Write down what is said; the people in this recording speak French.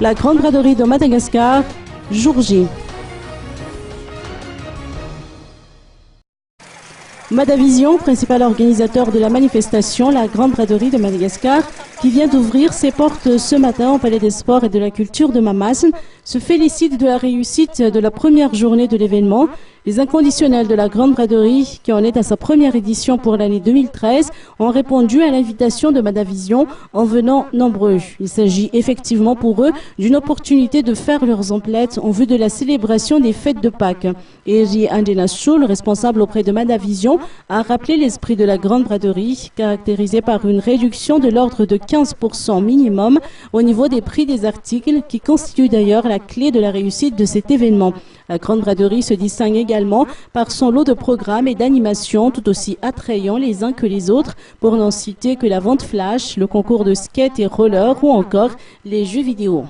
La Grande Braderie de Madagascar, jour J. Madavision, principal organisateur de la manifestation, la Grande Braderie de Madagascar, qui vient d'ouvrir ses portes ce matin au Palais des Sports et de la Culture de Mamassen, se félicite de la réussite de la première journée de l'événement. Les inconditionnels de la Grande Braderie, qui en est à sa première édition pour l'année 2013, ont répondu à l'invitation de Madavision en venant nombreux. Il s'agit effectivement pour eux d'une opportunité de faire leurs emplettes en vue de la célébration des fêtes de Pâques. Eri Andenascho, le responsable auprès de Madavision, a rappelé l'esprit de la Grande Braderie, caractérisé par une réduction de l'ordre de 15% minimum au niveau des prix des articles, qui constitue d'ailleurs la clé de la réussite de cet événement. La Grande Braderie se distingue également par son lot de programmes et d'animations tout aussi attrayants les uns que les autres, pour n'en citer que la vente flash, le concours de skate et roller ou encore les jeux vidéo.